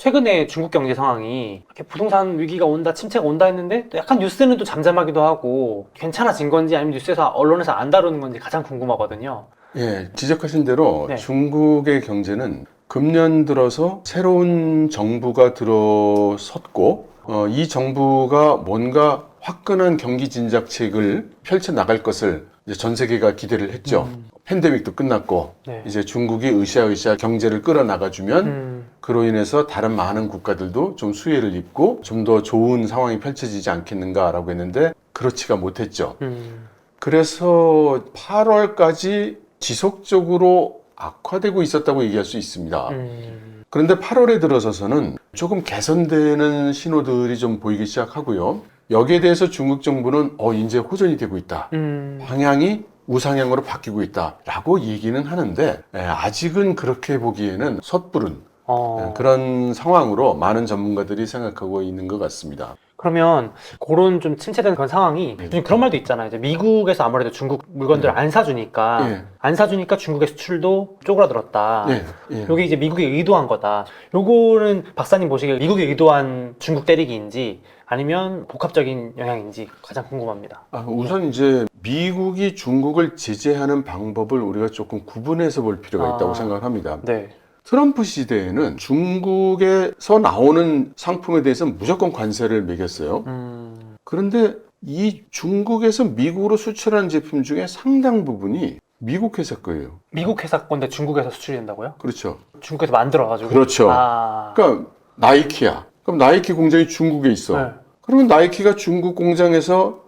최근에 중국 경제 상황이 이렇게 부동산 위기가 온다, 침체가 온다 했는데 또 약간 뉴스는 또 잠잠하기도 하고 괜찮아진 건지 아니면 뉴스에서 언론에서 안 다루는 건지 가장 궁금하거든요. 예, 지적하신 대로 네. 중국의 경제는 금년 들어서 새로운 정부가 들어섰고 이 정부가 뭔가 화끈한 경기 진작책을 펼쳐 나갈 것을 이제 전 세계가 기대를 했죠. 팬데믹도 끝났고 네. 이제 중국이 으쌰으쌰 경제를 끌어나가주면 그로 인해서 다른 많은 국가들도 좀 수혜를 입고 좀 더 좋은 상황이 펼쳐지지 않겠는가라고 했는데 그렇지가 못했죠. 그래서 8월까지 지속적으로 악화되고 있었다고 얘기할 수 있습니다. 그런데 8월에 들어서서는 조금 개선되는 신호들이 좀 보이기 시작하고요. 여기에 대해서 중국 정부는 이제 호전이 되고 있다. 방향이 우상향으로 바뀌고 있다라고 얘기는 하는데 아직은 그렇게 보기에는 섣부른 그런 상황으로 많은 전문가들이 생각하고 있는 것 같습니다. 그러면 그런 좀 침체된 그런 상황이 요즘 그런 말도 있잖아요. 이제 미국에서 아무래도 중국 물건들을 안 사주니까 예. 안 사주니까 중국의 수출도 쪼그라들었다. 예, 예. 요게 이제 미국이 의도한 거다. 요거는 박사님 보시기에 미국이 의도한 중국 때리기인지 아니면 복합적인 영향인지 가장 궁금합니다. 우선 이제 미국이 중국을 제재하는 방법을 우리가 조금 구분해서 볼 필요가 있다고 생각을 합니다. 네. 트럼프 시대에는 중국에서 나오는 상품에 대해서는 무조건 관세를 매겼어요. 그런데 이 중국에서 미국으로 수출하는 제품 중에 상당 부분이 미국 회사 거예요. 미국 회사 건데 중국에서 수출이 된다고요? 그렇죠. 중국에서 만들어가지고? 그렇죠. 아... 그러니까 나이키야. 그럼 나이키 공장이 중국에 있어. 네. 그러면 나이키가 중국 공장에서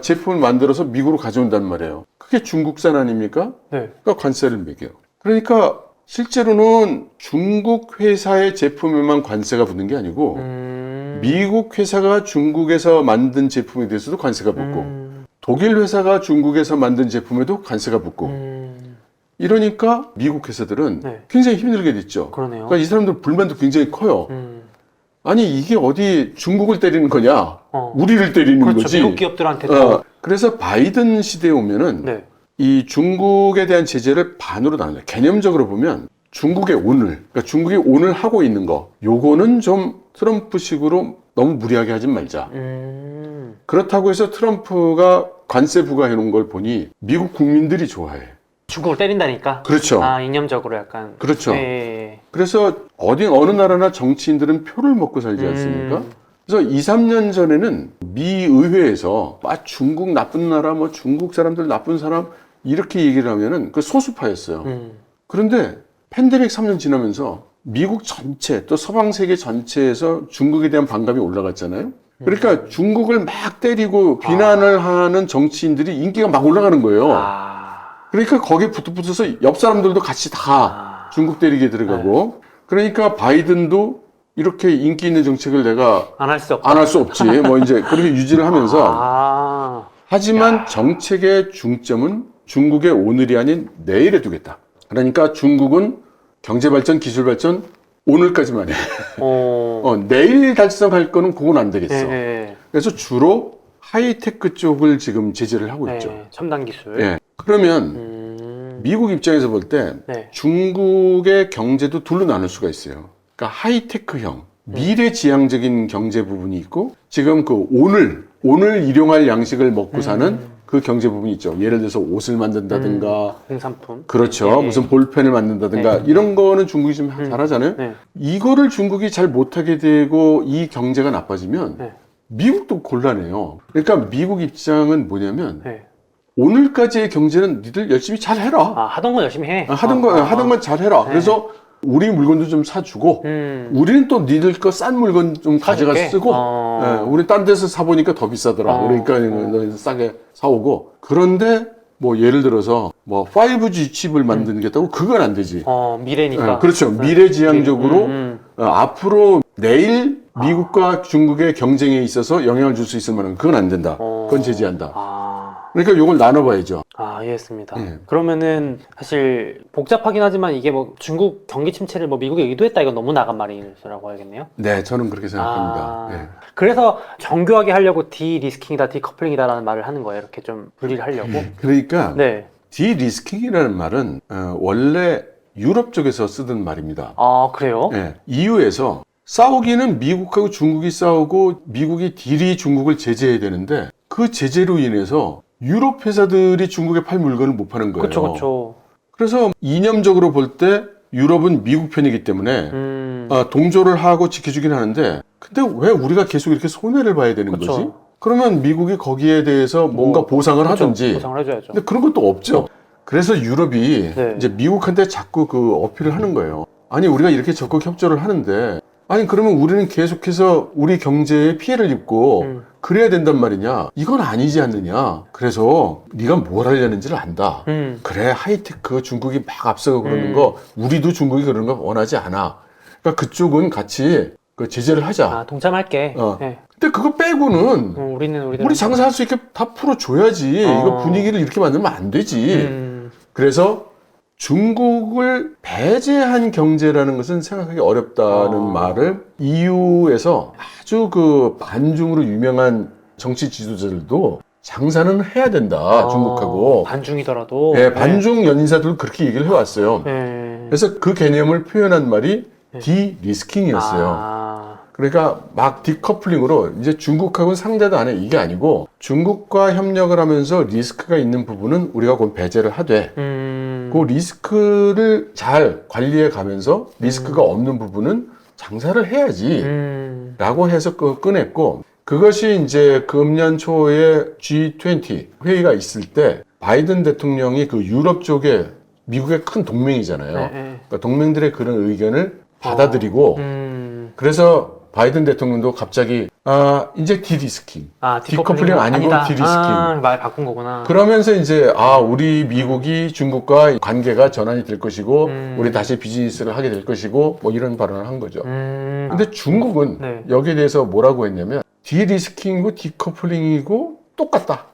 제품을 만들어서 미국으로 가져온단 말이에요. 그게 중국산 아닙니까? 네. 그러니까 관세를 매겨요. 그러니까 실제로는 중국 회사의 제품에만 관세가 붙는 게 아니고 미국 회사가 중국에서 만든 제품에 대해서도 관세가 붙고 독일 회사가 중국에서 만든 제품에도 관세가 붙고 이러니까 미국 회사들은 네. 굉장히 힘들게 됐죠. 그러네요. 그러니까 이 사람들 불만도 굉장히 커요. 아니 이게 어디 중국을 때리는 거냐? 우리를 때리는 그렇죠. 거지. 미국 기업들한테도. 그래서 바이든 시대에 오면은 네. 이 중국에 대한 제재를 반으로 나눠요. 개념적으로 보면 중국의 오늘, 그러니까 중국이 오늘 하고 있는 거, 요거는 좀 트럼프식으로 너무 무리하게 하지 말자. 그렇다고 해서 트럼프가 관세 부과해 놓은 걸 보니 미국 국민들이 좋아해. 중국을 때린다니까? 그렇죠. 아, 이념적으로 약간. 그렇죠. 예. 그래서 어느 나라나 정치인들은 표를 먹고 살지 않습니까? 그래서 2, 3년 전에는 미 의회에서 중국 나쁜 나라, 뭐 중국 사람들 나쁜 사람 이렇게 얘기를 하면은 그 소수파였어요. 그런데 팬데믹 3년 지나면서 미국 전체 또 서방 세계 전체에서 중국에 대한 반감이 올라갔잖아요. 그러니까 중국을 막 때리고 비난을 하는 정치인들이 인기가 막 올라가는 거예요. 그러니까 거기에 붙어서 옆 사람들도 같이 다 중국 때리게 들어가고 그러니까 바이든도 이렇게 인기 있는 정책을 내가 안 할 수 없다. 안 할 수 없지. 뭐 이제 그렇게 유지를 하면서 하지만 정책의 중점은 중국의 오늘이 아닌 내일에 두겠다. 그러니까 중국은 경제 발전, 기술 발전 오늘까지만 해. 내일 달성할 거는 그건 안 되겠어. 네. 그래서 주로 하이테크 쪽을 지금 제재를 하고 있죠. 네. 첨단 기술. 예. 그러면 미국 입장에서 볼 때 네. 중국의 경제도 둘로 나눌 수가 있어요. 그러니까 하이테크형, 미래지향적인 경제 부분이 있고 지금 그 오늘 일용할 양식을 먹고 사는 그 경제 부분이 있죠. 예를 들어서 옷을 만든다든가 공산품. 그렇죠. 네. 무슨 볼펜을 만든다든가 이런 거는 중국이 좀 잘하잖아요. 네. 이거를 중국이 잘 못하게 되고 이 경제가 나빠지면 네. 미국도 곤란해요. 그러니까 미국 입장은 뭐냐면 네. 오늘까지의 경제는 니들 열심히 잘 해라. 하던 건 열심히 해. 하던 건 잘 해라. 그래서 우리 물건도 좀 사주고 우리는 또 니들 거 싼 물건 좀 가져가 쓰고 우리 딴 데서 사보니까 더 비싸더라. 그러니까 너 싸게 사오고 그런데 뭐 예를 들어서 뭐 5G 칩을 만들겠다고 그건 안 되지. 미래니까. 그렇죠. 미래지향적으로 앞으로 내일 미국과 중국의 경쟁에 있어서 영향을 줄 수 있을 만한 그건 안 된다. 그건 제재한다. 그러니까 이걸 나눠봐야죠. 이해했습니다. 예. 그러면은 사실 복잡하긴 하지만 이게 뭐 중국 경기 침체를 뭐 미국이 의도했다 이건 너무 나간 말이라고 해야겠네요. 네, 저는 그렇게 생각합니다. 네. 그래서 정교하게 하려고 디리스킹이다, 디커플링이다라는 말을 하는 거예요. 이렇게 좀 분리를 하려고. 그러니까 네. 디리스킹이라는 말은 원래 유럽 쪽에서 쓰던 말입니다. 그래요? 네, EU에서 싸우기는 미국하고 중국이 싸우고 미국이 딜이 중국을 제재해야 되는데 그 제재로 인해서 유럽 회사들이 중국에 팔 물건을 못 파는 거예요. 그렇죠. 그래서 이념적으로 볼 때 유럽은 미국 편이기 때문에 동조를 하고 지켜주긴 하는데 근데 왜 우리가 계속 이렇게 손해를 봐야 되는 그쵸. 거지? 그러면 미국이 거기에 대해서 뭔가 보상을 그렇죠. 하든지 보상을 해줘야죠. 근데 그런 것도 없죠. 그래서 유럽이 네. 이제 미국한테 자꾸 그 어필을 하는 거예요. 아니 우리가 이렇게 적극 협조를 하는데 아니 그러면 우리는 계속해서 우리 경제에 피해를 입고 그래야 된단 말이냐. 이건 아니지 않느냐. 그래서 네가 뭘 하려는지를 안다. 그래 하이테크 중국이 막 앞서고 그러는 거 우리도 중국이 그러는 거 원하지 않아. 그러니까 그쪽은 같이 그 제재를 하자. 아, 동참할게. 네. 근데 그거 빼고는 우리 장사할 수 있게 다 풀어줘야지. 이거 분위기를 이렇게 만들면 안 되지. 그래서 중국을 배제한 경제라는 것은 생각하기 어렵다는 말을 EU에서 아주 그 반중으로 유명한 정치 지도자들도 장사는 해야 된다. 중국하고. 반중이더라도. 네, 반중 연사들도 그렇게 얘기를 해왔어요. 네. 그래서 그 개념을 표현한 말이 디리스킹이었어요. 그러니까 막 디커플링으로 이제 중국하고는 상대도 안 해. 이게 아니고 중국과 협력을 하면서 리스크가 있는 부분은 우리가 곧 배제를 하되 그 리스크를 잘 관리해 가면서 리스크가 없는 부분은 장사를 해야지 라고 해서 꺼냈고 그것이 이제 금년 초에 G20 회의가 있을 때 바이든 대통령이 그 유럽 쪽에 미국의 큰 동맹이잖아요. 그러니까 동맹들의 그런 의견을 받아들이고 그래서 바이든 대통령도 갑자기 이제 디리스킹. 디커플링 아니고 디리스킹. 말 바꾼 거구나. 그러면서 이제 우리 미국이 중국과 관계가 전환이 될 것이고 우리 다시 비즈니스를 하게 될 것이고 뭐 이런 발언을 한 거죠. 근데 중국은 네. 여기에 대해서 뭐라고 했냐면 디리스킹이고 디커플링이고 똑같다.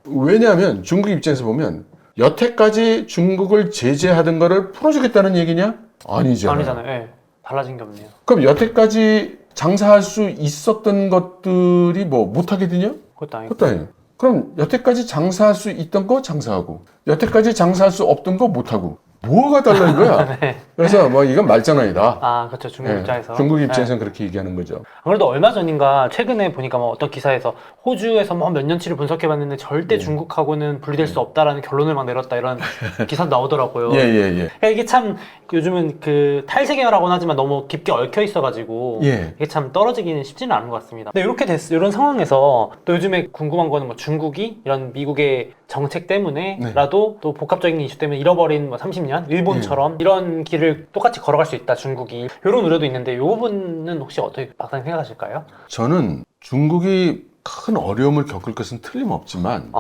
왜냐하면 중국 입장에서 보면 여태까지 중국을 제재하던 거를 풀어주겠다는 얘기냐? 아니잖아요. 네. 달라진 게 없네요. 그럼 여태까지 장사할 수 있었던 것들이 뭐 못하게 되냐? 그것도 아니고. 그것도 아니에요. 그럼 여태까지 장사할 수 있던 거 장사하고 여태까지 장사할 수 없던 거 못하고 뭐가 달라는 거야? 네. 그래서 뭐 이건 말장난이다. 그렇죠. 중국 입장에서. 중국 입장에서는 그렇게 얘기하는 거죠. 아무래도 얼마 전인가 최근에 보니까 뭐 어떤 기사에서 호주에서 뭐 몇 년치를 분석해봤는데 절대 중국하고는 분리될 수 없다라는 결론을 막 내렸다 이런 기사 나오더라고요. 그러니까 이게 참 요즘은 그 탈세계화라고는 하지만 너무 깊게 얽혀 있어가지고 이게 참 떨어지기는 쉽지는 않은 것 같습니다. 근데 이런 상황에서 또 요즘에 궁금한 거는 뭐 중국이 이런 미국의 정책 때문에라도 또 복합적인 이슈 때문에 잃어버린 뭐 30년 일본처럼 이런 길을 똑같이 걸어갈 수 있다 중국이 이런 우려도 있는데 이 부분은 혹시 어떻게 박사님 생각하실까요? 저는 중국이 큰 어려움을 겪을 것은 틀림없지만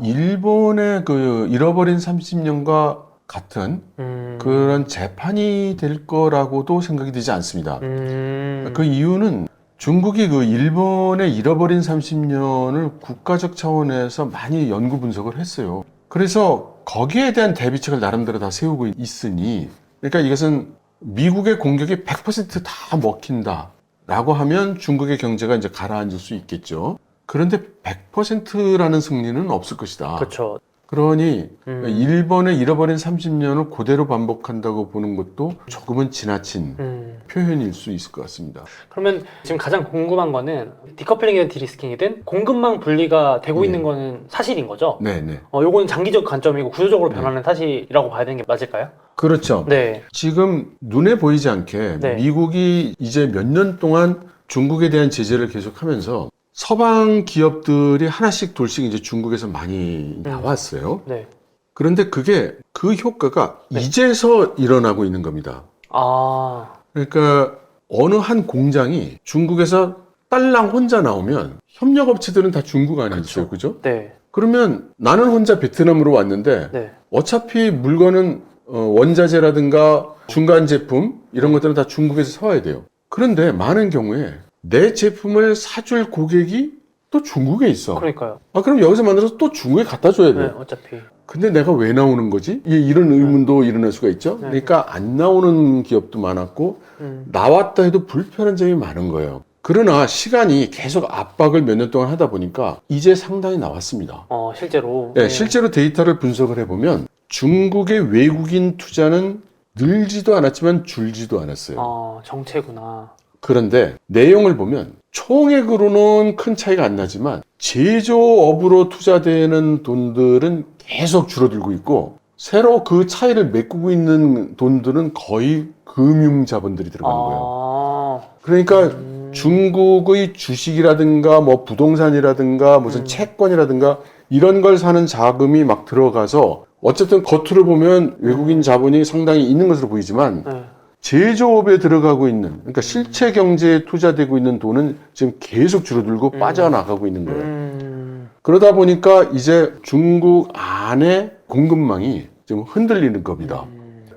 일본의 그 잃어버린 30년과 같은 그런 재판이 될 거라고도 생각이 되지 않습니다. 그 이유는 중국이 그 일본의 잃어버린 30년을 국가적 차원에서 많이 연구 분석을 했어요. 그래서 거기에 대한 대비책을 나름대로 다 세우고 있으니 그러니까 이것은 미국의 공격이 100% 다 먹힌다 라고 하면 중국의 경제가 이제 가라앉을 수 있겠죠. 그런데 100%라는 승리는 없을 것이다. 그렇죠. 그러니 일본의 잃어버린 30년을 그대로 반복한다고 보는 것도 조금은 지나친 표현일 수 있을 것 같습니다. 그러면 지금 가장 궁금한 거는 디커플링이든 디리스킹이든 공급망 분리가 되고 있는 거는 사실인 거죠? 네네. 요거는 장기적 관점이고 구조적으로 변하는 사실이라고 봐야 되는 게 맞을까요? 그렇죠. 네. 지금 눈에 보이지 않게 미국이 이제 몇 년 동안 중국에 대한 제재를 계속하면서 서방 기업들이 하나씩 둘씩 이제 중국에서 많이 나왔어요. 네. 그런데 그게 그 효과가 이제서 일어나고 있는 겁니다. 그러니까 어느 한 공장이 중국에서 딸랑 혼자 나오면 협력업체들은 다 중국 안에 있어요. 그죠? 네. 그러면 나는 혼자 베트남으로 왔는데 어차피 물건은 원자재라든가 중간 제품 이런 것들은 다 중국에서 사와야 돼요. 그런데 많은 경우에 내 제품을 사줄 고객이 또 중국에 있어. 그러니까요. 그럼 여기서 만들어서 또 중국에 갖다 줘야 돼. 어차피. 근데 내가 왜 나오는 거지? 이런 의문도 일어날 수가 있죠. 그러니까 안 나오는 기업도 많았고 나왔다 해도 불편한 점이 많은 거예요. 그러나 시간이 계속 압박을 몇 년 동안 하다 보니까 이제 상당히 나왔습니다. 실제로. 네, 실제로 데이터를 분석을 해보면 중국의 외국인 투자는 늘지도 않았지만 줄지도 않았어요. 정체구나. 그런데 내용을 보면 총액으로는 큰 차이가 안 나지만 제조업으로 투자되는 돈들은 계속 줄어들고 있고 새로 그 차이를 메꾸고 있는 돈들은 거의 금융자본들이 들어가는 거예요. 그러니까 중국의 주식이라든가 뭐 부동산이라든가 무슨 채권이라든가 이런 걸 사는 자금이 막 들어가서 어쨌든 겉으로 보면 외국인 자본이 상당히 있는 것으로 보이지만 제조업에 들어가고 있는, 그러니까 실체 경제에 투자되고 있는 돈은 지금 계속 줄어들고 빠져나가고 있는 거예요. 그러다 보니까 이제 중국 안에 공급망이 지금 흔들리는 겁니다.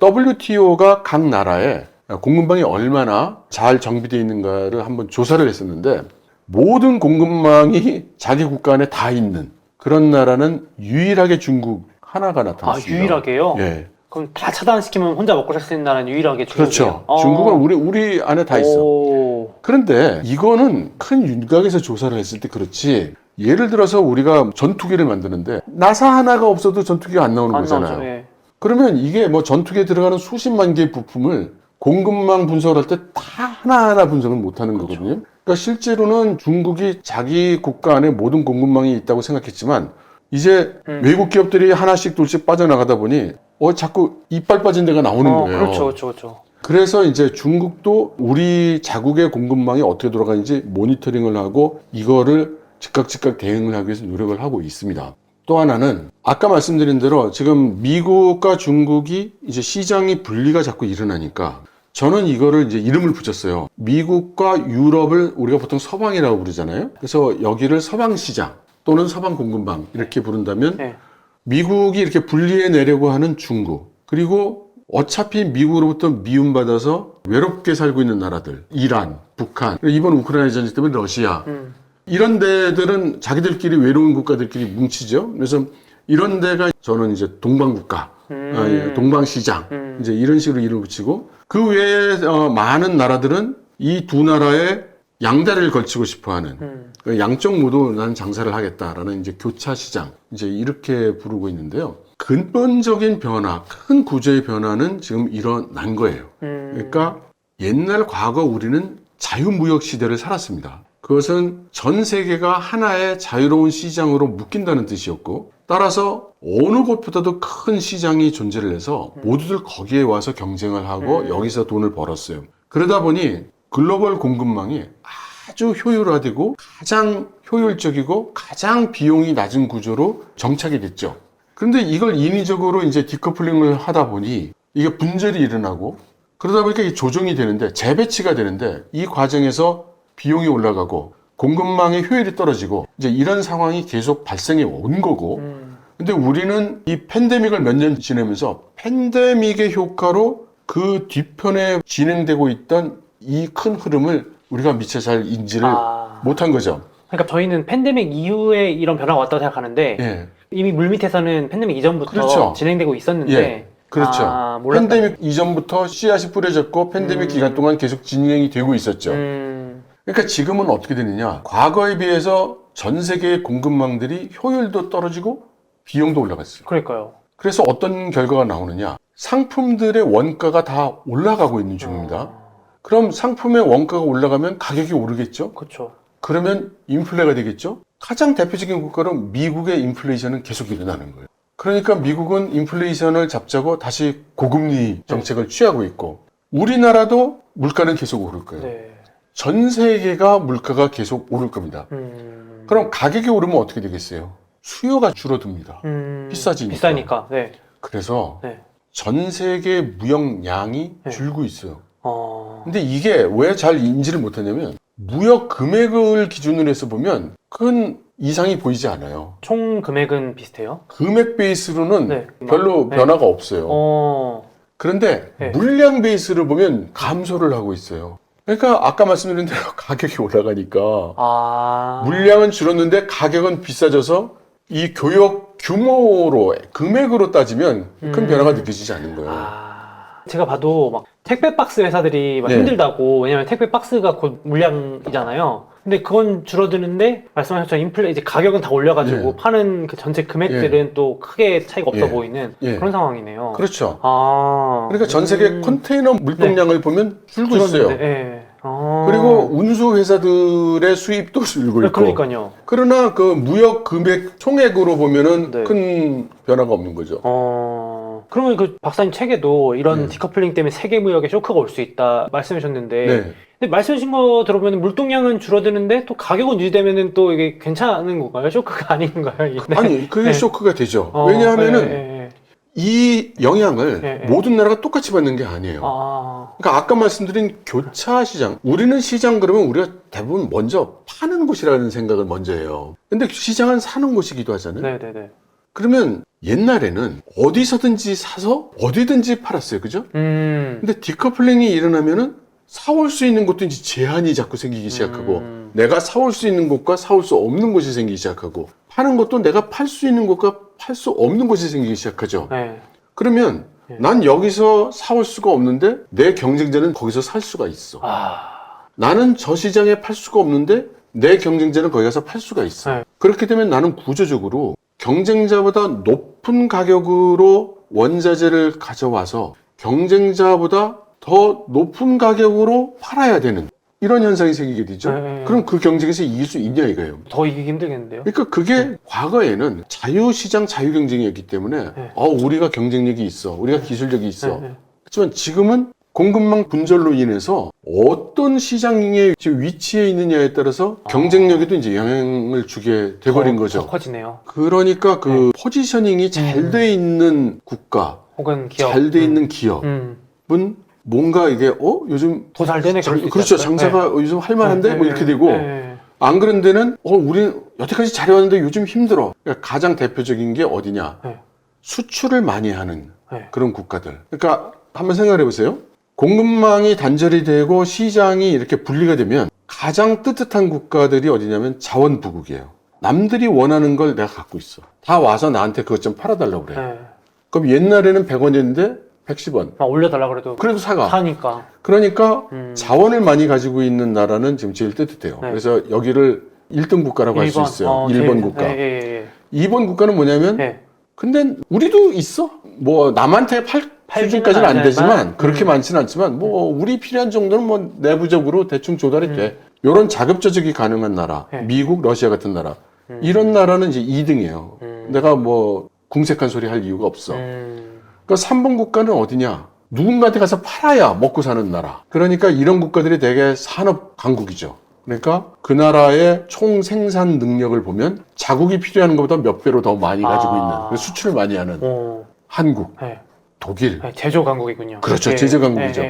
WTO가 각 나라에 공급망이 얼마나 잘 정비되어 있는가를 한번 조사를 했었는데 모든 공급망이 자기 국가 안에 다 있는 그런 나라는 유일하게 중국 하나가 나타났습니다. 유일하게요? 예. 그럼 다 차단시키면 혼자 먹고 살 수 있는 나라는 유일하게 중국이에요? 그렇죠. 중국은 우리 안에 다 있어. 그런데 이거는 큰 윤곽에서 조사를 했을 때 그렇지. 예를 들어서 우리가 전투기를 만드는데 나사 하나가 없어도 전투기가 안 나오는 거잖아요. 나오죠, 예. 그러면 이게 뭐 전투기에 들어가는 수십만 개의 부품을 공급망 분석을 할 때 다 하나하나 분석을 못 하는 거거든요. 그러니까 실제로는 중국이 자기 국가 안에 모든 공급망이 있다고 생각했지만 이제 외국 기업들이 하나씩 둘씩 빠져나가다 보니 자꾸 이빨 빠진 데가 나오는 거예요. 그렇죠. 그래서 이제 중국도 우리 자국의 공급망이 어떻게 돌아가는지 모니터링을 하고 이거를 즉각 대응을 하기 위해서 노력을 하고 있습니다. 또 하나는 아까 말씀드린 대로 지금 미국과 중국이 이제 시장이 분리가 자꾸 일어나니까 저는 이거를 이제 이름을 붙였어요. 미국과 유럽을 우리가 보통 서방이라고 부르잖아요. 그래서 여기를 서방 시장 또는 서방 공급망 이렇게 부른다면 미국이 이렇게 분리해 내려고 하는 중국, 그리고 어차피 미국으로부터 미움받아서 외롭게 살고 있는 나라들, 이란, 북한, 이번 우크라이나 전쟁 때문에 러시아, 이런 데들은 자기들끼리 외로운 국가들끼리 뭉치죠. 그래서 이런 데가 저는 이제 동방국가, 동방시장, 이제 이런 식으로 이름을 붙이고 그 외에 많은 나라들은 이 두 나라의 양다리를 걸치고 싶어 하는 양쪽 모두 난 장사를 하겠다라는 이제 교차 시장 이제 이렇게 부르고 있는데요. 근본적인 변화, 큰 구조의 변화는 지금 일어난 거예요. 그러니까 옛날 과거 우리는 자유무역 시대를 살았습니다. 그것은 전 세계가 하나의 자유로운 시장으로 묶인다는 뜻이었고 따라서 어느 곳보다도 큰 시장이 존재를 해서 모두들 거기에 와서 경쟁을 하고 여기서 돈을 벌었어요. 그러다 보니 글로벌 공급망이 아주 효율화되고 가장 효율적이고 가장 비용이 낮은 구조로 정착이 됐죠. 그런데 이걸 인위적으로 이제 디커플링을 하다 보니 이게 분절이 일어나고 그러다 보니까 이게 조정이 되는데 재배치가 되는데 이 과정에서 비용이 올라가고 공급망의 효율이 떨어지고 이제 이런 상황이 계속 발생해 온 거고 근데 우리는 이 팬데믹을 몇 년 지내면서 팬데믹의 효과로 그 뒤편에 진행되고 있던 이 큰 흐름을 우리가 미처 잘 인지를 못한 거죠. 그러니까 저희는 팬데믹 이후에 이런 변화가 왔다고 생각하는데 이미 물밑에서는 팬데믹 이전부터 진행되고 있었는데 그렇죠. 팬데믹 이전부터 씨앗이 뿌려졌고 팬데믹 기간 동안 계속 진행이 되고 있었죠. 그러니까 지금은 어떻게 되느냐. 과거에 비해서 전 세계의 공급망들이 효율도 떨어지고 비용도 올라갔어요. 그러니까요. 그래서 어떤 결과가 나오느냐. 상품들의 원가가 다 올라가고 있는 중입니다. 그럼 상품의 원가가 올라가면 가격이 오르겠죠? 그렇죠. 그러면 인플레가 되겠죠? 가장 대표적인 국가로 미국의 인플레이션은 계속 일어나는 거예요. 그러니까 미국은 인플레이션을 잡자고 다시 고금리 정책을 취하고 있고 우리나라도 물가는 계속 오를 거예요. 전 세계가 물가가 계속 오를 겁니다. 그럼 가격이 오르면 어떻게 되겠어요? 수요가 줄어듭니다. 비싸니까. 그래서 전 세계 무역량이 줄고 있어요. 근데 이게 왜 잘 인지를 못하냐면 무역 금액을 기준으로 해서 보면 큰 이상이 보이지 않아요. 총 금액은 비슷해요? 금액 베이스로는 별로 변화가 없어요. 그런데 물량 베이스를 보면 감소를 하고 있어요. 그러니까 아까 말씀드린 대로 가격이 올라가니까 물량은 줄었는데 가격은 비싸져서 이 교역 규모로 금액으로 따지면 큰 변화가 느껴지지 않는 거예요. 제가 봐도 막 택배 박스 회사들이 막 힘들다고 왜냐면 택배 박스가 곧 물량이잖아요. 근데 그건 줄어드는데 말씀하셨죠. 인플레 이제 가격은 다 올려가지고 예. 파는 그 전체 금액들은 또 크게 차이가 없어 예. 보이는 예. 그런 상황이네요. 그렇죠. 아. 그러니까 전 세계 컨테이너 물동량을 보면 줄고 있어요. 줄었는데, 예. 아. 그리고 운수 회사들의 수입도 줄고 있고. 그러니까요. 그러나 그 무역 금액 총액으로 보면은 네. 큰 변화가 없는 거죠. 그러면 그 박사님 책에도 이런 네. 디커플링 때문에 세계 무역에 쇼크가 올 수 있다 말씀하셨는데 네. 근데 말씀하신 거 들어보면 물동량은 줄어드는데 또 가격은 유지되면은 또 이게 괜찮은 건가요? 쇼크가 아닌가요? 이게? 네. 아니, 그게 네. 쇼크가 되죠. 왜냐하면은 네. 이 영향을 네. 모든 나라가 똑같이 받는 게 아니에요. 그러니까 아까 말씀드린 교차 시장. 우리는 시장 그러면 우리가 대부분 먼저 파는 곳이라는 생각을 먼저 해요. 근데 시장은 사는 곳이기도 하잖아요. 네네네. 그러면 옛날에는 어디서든지 사서 어디든지 팔았어요. 그죠? 근데 디커플링이 일어나면은 사올 수 있는 곳도 이제 제한이 자꾸 생기기 시작하고 내가 사올 수 있는 곳과 사올 수 없는 곳이 생기기 시작하고 파는 것도 내가 팔 수 있는 곳과 팔 수 없는 곳이 생기기 시작하죠. 네. 그러면 난 여기서 사올 수가 없는데 내 경쟁자는 거기서 살 수가 있어. 나는 저 시장에 팔 수가 없는데 내 경쟁자는 거기 가서 팔 수가 있어. 네. 그렇게 되면 나는 구조적으로 경쟁자보다 높은 가격으로 원자재를 가져와서 경쟁자보다 더 높은 가격으로 팔아야 되는 이런 현상이 생기게 되죠. 네. 그럼 그 경쟁에서 이길 수 있냐 이거예요. 더 이기기 힘들겠는데요? 그러니까 그게 과거에는 자유시장 자유경쟁이었기 때문에 우리가 경쟁력이 있어. 우리가 기술력이 있어. 하지만 지금은 공급망 분절로 인해서 어떤 시장의 위치에 있느냐에 따라서 경쟁력에도 이제 영향을 주게 돼버린 거죠. 더 커지네요. 그러니까 그 포지셔닝이 잘 돼 있는 국가, 혹은 기업. 잘 돼 있는 기업은 뭔가 이게 요즘 더 잘 되네. 그렇죠. 장사가 요즘 할만한데 뭐 이렇게 되고 안 그런 데는 우리 여태까지 잘해왔는데 요즘 힘들어. 그러니까 가장 대표적인 게 어디냐? 수출을 많이 하는 그런 국가들. 그러니까 한번 생각해 보세요. 공급망이 단절이 되고 시장이 이렇게 분리가 되면 가장 떳떳한 국가들이 어디냐면 자원부국이에요. 남들이 원하는 걸 내가 갖고 있어. 다 와서 나한테 그것 좀 팔아달라고 그래. 그럼 옛날에는 100원이었는데 110원. 올려달라 그래도 사니까. 그러니까 자원을 많이 가지고 있는 나라는 지금 제일 떳떳해요. 그래서 여기를 1등 국가라고 할 수 있어요. 1번 국가. 2번 국가는 뭐냐면 근데 우리도 있어. 뭐 남한테 팔 수준까지는 안 되지만 그렇게 많지는 않지만 뭐 우리 필요한 정도는 뭐 내부적으로 대충 조달이 돼. 이런 자급 조직이 가능한 나라. 미국, 러시아 같은 나라. 이런 나라는 이제 2등이에요. 내가 뭐 궁색한 소리 할 이유가 없어. 그러니까 3번 국가는 어디냐? 누군가한테 가서 팔아야 먹고 사는 나라. 그러니까 이런 국가들이 되게 산업 강국이죠. 그러니까 그 나라의 총 생산 능력을 보면 자국이 필요한 것보다 몇 배로 더 많이 가지고 있는 그래서 수출을 많이 하는 한국, 독일. 제조 강국이군요. 그렇죠. 제조 강국이죠.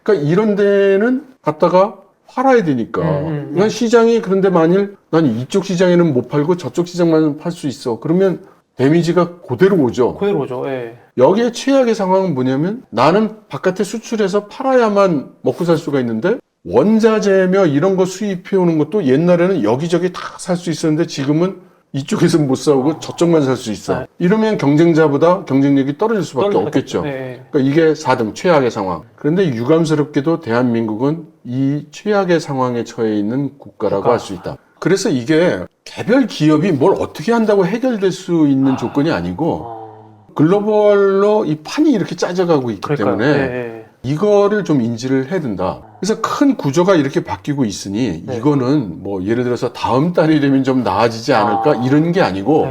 그러니까 이런 데는 갖다가 팔아야 되니까. 그러니까 시장이 그런데 만일 난 이쪽 시장에는 못 팔고 저쪽 시장만 팔 수 있어. 그러면 데미지가 그대로 오죠. 그대로 오죠. 여기에 최악의 상황은 뭐냐면 나는 바깥에 수출해서 팔아야만 먹고 살 수가 있는데 원자재며 이런 거 수입해 오는 것도 옛날에는 여기저기 다 살 수 있었는데 지금은 이쪽에서 못 사오고 저쪽만 살 수 있어. 이러면 경쟁자보다 경쟁력이 떨어질 수밖에 없겠죠. 그러니까 이게 4등 최악의 상황. 그런데 유감스럽게도 대한민국은 이 최악의 상황에 처해 있는 국가라고 할 수 있다. 그래서 이게 개별 기업이 뭘 어떻게 한다고 해결될 수 있는 조건이 아니고 글로벌로 이 판이 이렇게 짜져가고 있기 때문에 이거를 좀 인지를 해야 된다. 그래서 큰 구조가 이렇게 바뀌고 있으니 이거는 뭐 예를 들어서 다음 달이 되면 좀 나아지지 않을까 이런 게 아니고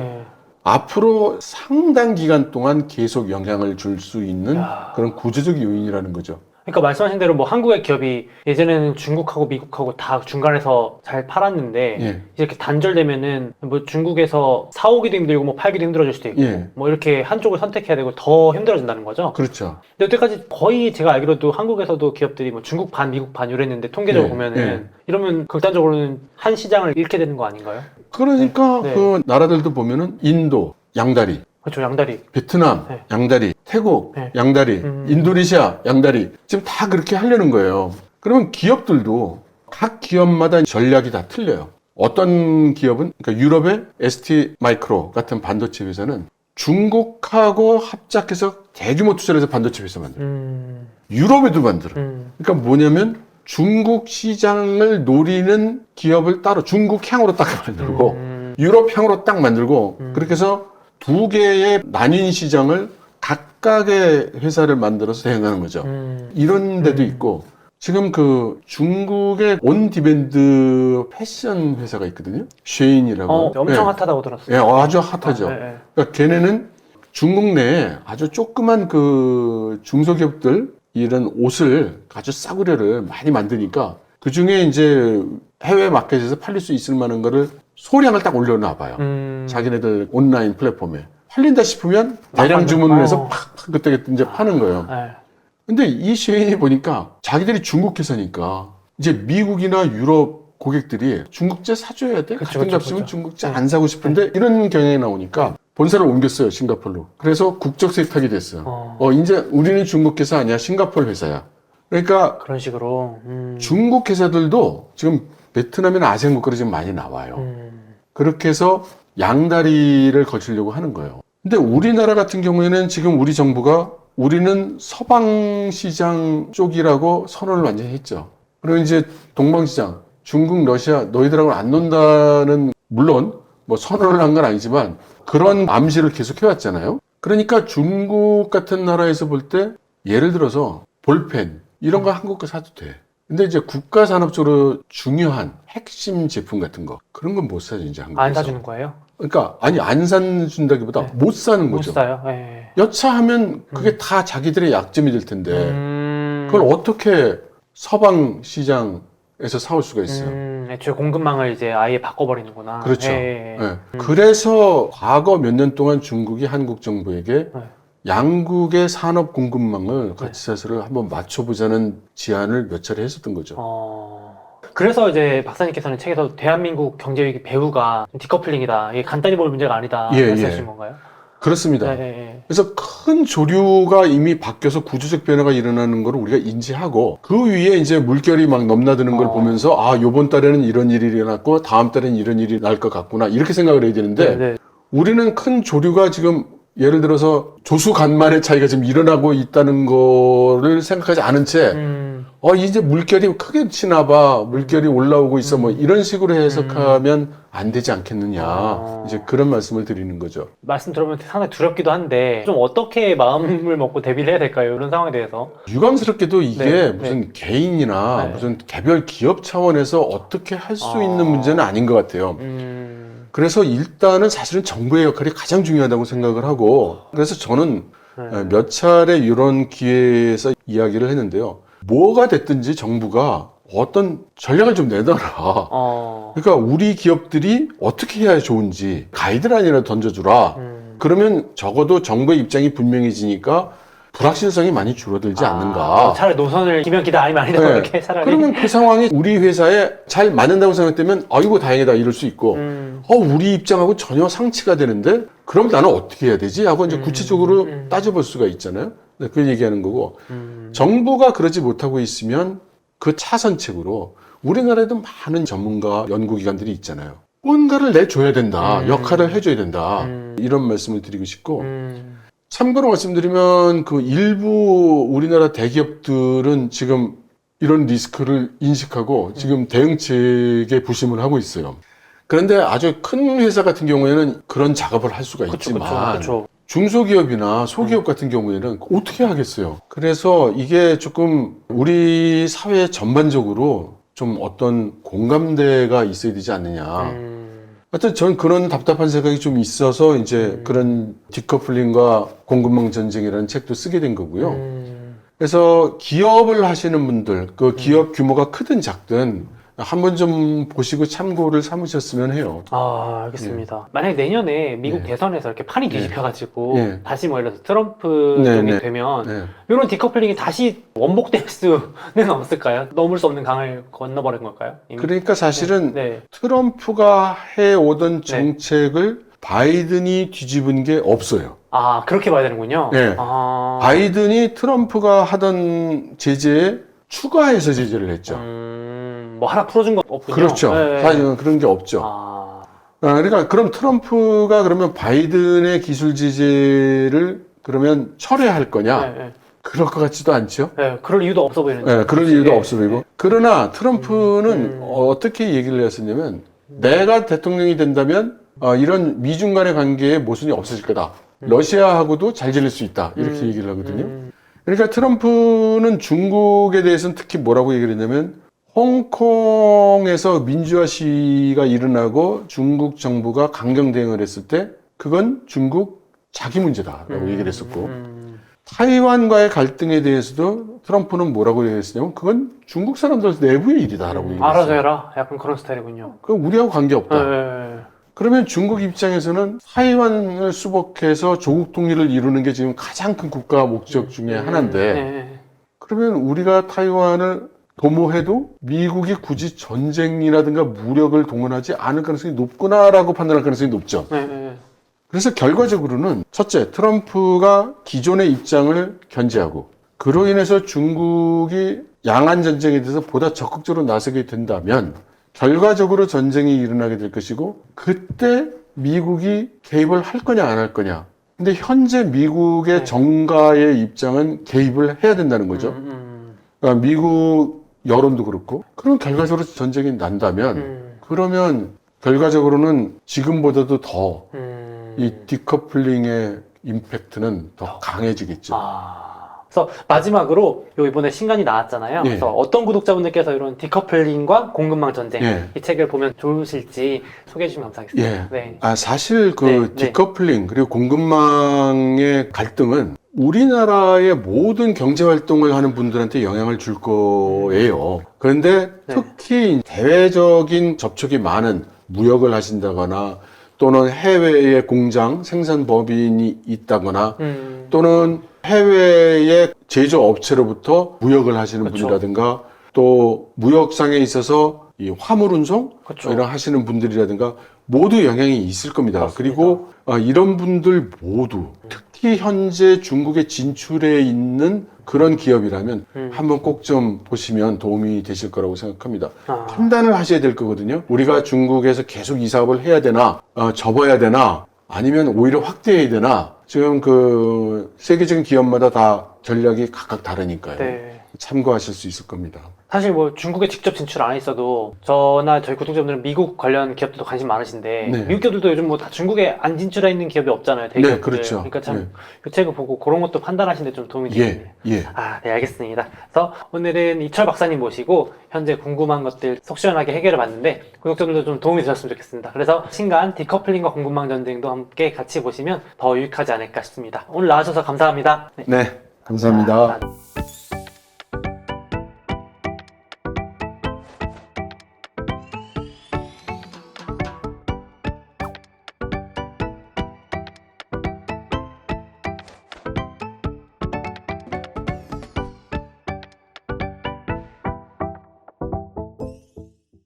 앞으로 상당 기간 동안 계속 영향을 줄 수 있는 그런 구조적 요인이라는 거죠. 그러니까 말씀하신 대로 뭐 한국의 기업이 예전에는 중국하고 미국하고 다 중간에서 잘 팔았는데 이렇게 단절되면은 뭐 중국에서 사오기도 힘들고 뭐 팔기도 힘들어질 수도 있고 뭐 이렇게 한쪽을 선택해야 되고 더 힘들어진다는 거죠. 그렇죠. 근데 여태까지 거의 제가 알기로도 한국에서도 기업들이 뭐 중국 반 미국 반 이랬는데 통계적으로 보면은 이러면 극단적으로는 한 시장을 잃게 되는 거 아닌가요? 그러니까 그 나라들도 보면은 인도 양다리. 그렇죠. 양다리. 베트남, 양다리. 태국, 양다리. 인도네시아, 양다리. 지금 다 그렇게 하려는 거예요. 그러면 기업들도 각 기업마다 전략이 다 틀려요. 어떤 기업은, 그러니까 유럽의 ST 마이크로 같은 반도체 회사는 중국하고 합작해서 대규모 투자를 해서 반도체 회사 만들어요. 유럽에도 만들어요. 그러니까 뭐냐면 중국 시장을 노리는 기업을 따로 중국향으로 딱 만들고 유럽향으로 딱 만들고 그렇게 해서 두 개의 나뉜 시장을 각각의 회사를 만들어서 대응하는 거죠. 이런 데도 있고 지금 그 중국의 온디밴드 패션 회사가 있거든요. 쉐인이라고. 엄청 핫하다고 들었어요. 예, 아주 핫하죠. 그러니까 걔네는 중국 내에 아주 조그만 그 중소기업들 이런 옷을 아주 싸구려를 많이 만드니까 그 중에 이제 해외 마켓에서 팔릴 수 있을 만한 거를 소량을 딱 올려놔 봐요. 자기네들 온라인 플랫폼에. 팔린다 싶으면 대량 주문을 해서 팍 그때 이제 파는 거예요. 근데 이 쉐인이 보니까 자기들이 중국 회사니까 이제 미국이나 유럽 고객들이 중국제 사줘야 돼? 같은 값이면 중국제 안 사고 싶은데 이런 경향이 나오니까 본사를 옮겼어요, 싱가포르로. 그래서 국적 세탁이 됐어요. 이제 우리는 중국 회사 아니야, 싱가포르 회사야. 그러니까 그런 식으로 중국 회사들도 지금 베트남이나 아시안 국가로 지금 많이 나와요. 그렇게 해서 양다리를 거치려고 하는 거예요. 근데 우리나라 같은 경우에는 지금 우리 정부가 우리는 서방 시장 쪽이라고 선언을 완전히 했죠. 그리고 이제 동방시장, 중국, 러시아 너희들하고는 안 논다는 물론 뭐 선언을 한 건 아니지만 그런 암시를 계속 해왔잖아요. 그러니까 중국 같은 나라에서 볼 때 예를 들어서 볼펜 이런 거 한국 거 사도 돼. 근데 이제 국가 산업적으로 중요한 핵심 제품 같은 거 그런 건 못 사죠 이제 한국에서. 안 사주는 거예요? 그러니까 아니 안 사준다기보다 네. 못 사는 거죠. 못 사요. 네. 여차하면 그게 다 자기들의 약점이 될 텐데 그걸 어떻게 서방 시장에서 사올 수가 있어요. 애초에 공급망을 이제 아예 바꿔버리는구나. 그렇죠. 네. 그래서 과거 몇 년 동안 중국이 한국 정부에게 양국의 산업 공급망을 같이 사서를 한번 맞춰보자는 제안을 몇 차례 했었던 거죠. 그래서 이제 박사님께서는 책에서 대한민국 경제위기 배후가 디커플링이다. 이게 간단히 볼 문제가 아니다. 말씀하신 건가요? 그렇습니다. 그래서 큰 조류가 이미 바뀌어서 구조적 변화가 일어나는 걸 우리가 인지하고 그 위에 이제 물결이 막 넘나드는 걸 보면서 아, 요번 달에는 이런 일이 일어났고 다음 달에는 이런 일이 날 것 같구나. 이렇게 생각을 해야 되는데 우리는 큰 조류가 지금 예를 들어서 조수간만의 차이가 지금 일어나고 있다는 거를 생각하지 않은 채 이제 물결이 크게 치나 봐. 물결이 올라오고 있어. 뭐 이런 식으로 해석하면 안 되지 않겠느냐. 이제 그런 말씀을 드리는 거죠. 말씀 들어보면 상당히 두렵기도 한데 좀 어떻게 마음을 먹고 대비를 해야 될까요? 이런 상황에 대해서. 유감스럽게도 이게 무슨 개인이나 무슨 개별 기업 차원에서 어떻게 할 수 있는 문제는 아닌 것 같아요. 그래서 일단은 사실은 정부의 역할이 가장 중요하다고 생각을 하고 그래서 저는 몇 차례 이런 기회에서 이야기를 했는데요. 뭐가 됐든지 정부가 어떤 전략을 좀 내놔라. 그러니까 우리 기업들이 어떻게 해야 좋은지 가이드라인이라도 던져주라. 그러면 적어도 정부의 입장이 분명해지니까 불확실성이 많이 줄어들지 않는가. 차라리 노선을 기면 기다 아니면 아니다. 이렇게 차라리. 그러면 그 상황이 우리 회사에 잘 맞는다고 생각되면 아이고 다행이다 이럴 수 있고 우리 입장하고 전혀 상치가 되는데 그럼 나는 어떻게 해야 되지? 하고 이제 구체적으로 따져볼 수가 있잖아요. 그 얘기하는 거고 정부가 그러지 못하고 있으면 그 차선책으로 우리나라에도 많은 전문가 연구기관들이 있잖아요. 뭔가를 내줘야 된다. 역할을 해줘야 된다. 이런 말씀을 드리고 싶고 참고로 말씀드리면 그 일부 우리나라 대기업들은 지금 이런 리스크를 인식하고 지금 대응책에 부심을 하고 있어요. 그런데 아주 큰 회사 같은 경우에는 그런 작업을 할 수가 있지만 중소기업이나 소기업 같은 경우에는 어떻게 하겠어요. 그래서 이게 조금 우리 사회 전반적으로 좀 어떤 공감대가 있어야 되지 않느냐. 하여튼 전 그런 답답한 생각이 좀 있어서 이제 그런 디커플링과 공급망 전쟁이라는 책도 쓰게 된 거고요. 그래서 기업을 하시는 분들, 그 기업 규모가 크든 작든 한번 좀 보시고 참고를 삼으셨으면 해요. 알겠습니다. 만약에 내년에 미국 대선에서 이렇게 판이 뒤집혀가지고 다시 뭐 예를 들어서 트럼프 쪽이 되면 이런 디커플링이 다시 원복될 수는 없을까요? 넘을 수 없는 강을 건너버린 걸까요? 이미? 그러니까 사실은 트럼프가 해오던 정책을 바이든이 뒤집은 게 없어요. 그렇게 봐야 되는군요. 바이든이 트럼프가 하던 제재에 추가해서 제재를 했죠. 뭐 하나 풀어준 건 없군요. 그렇죠. 사실은 그런 게 없죠. 그러니까 그럼 트럼프가 그러면 바이든의 기술 제재를 그러면 철회할 거냐? 그럴 것 같지도 않죠. 네, 그럴 이유도 없어 보이는데. 네, 그럴 이유도 없어 보이고. 그러나 트럼프는 어떻게 얘기를 했었냐면 내가 대통령이 된다면 이런 미중 간의 관계에 모순이 없어질 거다. 러시아하고도 잘 지낼 수 있다. 이렇게 얘기를 하거든요. 그러니까 트럼프는 중국에 대해서는 특히 뭐라고 얘기를 했냐면 홍콩에서 민주화 시위가 일어나고 중국 정부가 강경 대응을 했을 때 그건 중국 자기 문제다라고 얘기를 했었고 타이완과의 갈등에 대해서도 트럼프는 뭐라고 얘기했냐면 그건 중국 사람들 내부의 일이다라고 얘기했어요. 알아서 해라. 약간 그런 스타일이군요. 그건 우리하고 관계없다. 네. 그러면 중국 입장에서는 타이완을 수복해서 조국 통일을 이루는 게 지금 가장 큰 국가 목적 중에 하나인데 네. 그러면 우리가 타이완을 도모해도 미국이 굳이 전쟁이라든가 무력을 동원하지 않을 가능성이 높구나라고 판단할 가능성이 높죠. 네. 그래서 결과적으로는 첫째, 트럼프가 기존의 입장을 견제하고 그로 인해서 중국이 양안 전쟁에 대해서 보다 적극적으로 나서게 된다면 결과적으로 전쟁이 일어나게 될 것이고 그때 미국이 개입을 할 거냐 안 할 거냐. 근데 현재 미국의 정가의 입장은 개입을 해야 된다는 거죠. 그러니까 미국 여론도 그렇고 그럼 결과적으로 전쟁이 난다면 그러면 결과적으로는 지금보다도 더 이 디커플링의 임팩트는 더 강해지겠죠. 그래서 마지막으로 이번에 신간이 나왔잖아요. 예. 그래서 어떤 구독자분들께서 이런 디커플링과 공급망 전쟁 예. 이 책을 보면 좋으실지 소개해 주시면 감사하겠습니다. 예. 네. 사실 그 네, 디커플링 그리고 공급망의 갈등은 우리나라의 모든 경제 활동을 하는 분들한테 영향을 줄 거예요. 그런데 특히 대외적인 접촉이 많은 무역을 하신다거나 또는 해외에 공장, 생산 법인이 있다거나 또는 해외의 제조업체로부터 무역을 하시는 분이라든가 또 무역상에 있어서 이 화물 운송 이런 하시는 분들이라든가 모두 영향이 있을 겁니다. 맞습니다. 그리고 이런 분들 모두 특히 현재 중국에 진출해 있는 그런 기업이라면 한번 꼭 좀 보시면 도움이 되실 거라고 생각합니다. 판단을 하셔야 될 거거든요. 우리가 중국에서 계속 이 사업을 해야 되나, 접어야 되나, 아니면 오히려 확대해야 되나. 지금 그 세계적인 기업마다 다 전략이 각각 다르니까요. 네. 참고하실 수 있을 겁니다. 사실 뭐 중국에 직접 진출 안 했어도 저나 저희 구독자분들은 미국 관련 기업들도 관심 많으신데 네. 미국 기업들도 요즘 뭐 다 중국에 안 진출해 있는 기업이 없잖아요. 대기업들. 네, 그렇죠. 그러니까 참 네. 그 책을 보고 그런 것도 판단하시는 데 좀 도움이 되겠네요. 예. 네, 알겠습니다. 그래서 오늘은 이철 박사님 모시고 현재 궁금한 것들 속 시원하게 해결해 봤는데 구독자분들도 좀 도움이 되셨으면 좋겠습니다. 그래서 신간 디커플링과 공급망 전쟁도 함께 같이 보시면 더 유익하지 않을까 싶습니다. 오늘 나와주셔서 감사합니다. 네, 감사합니다.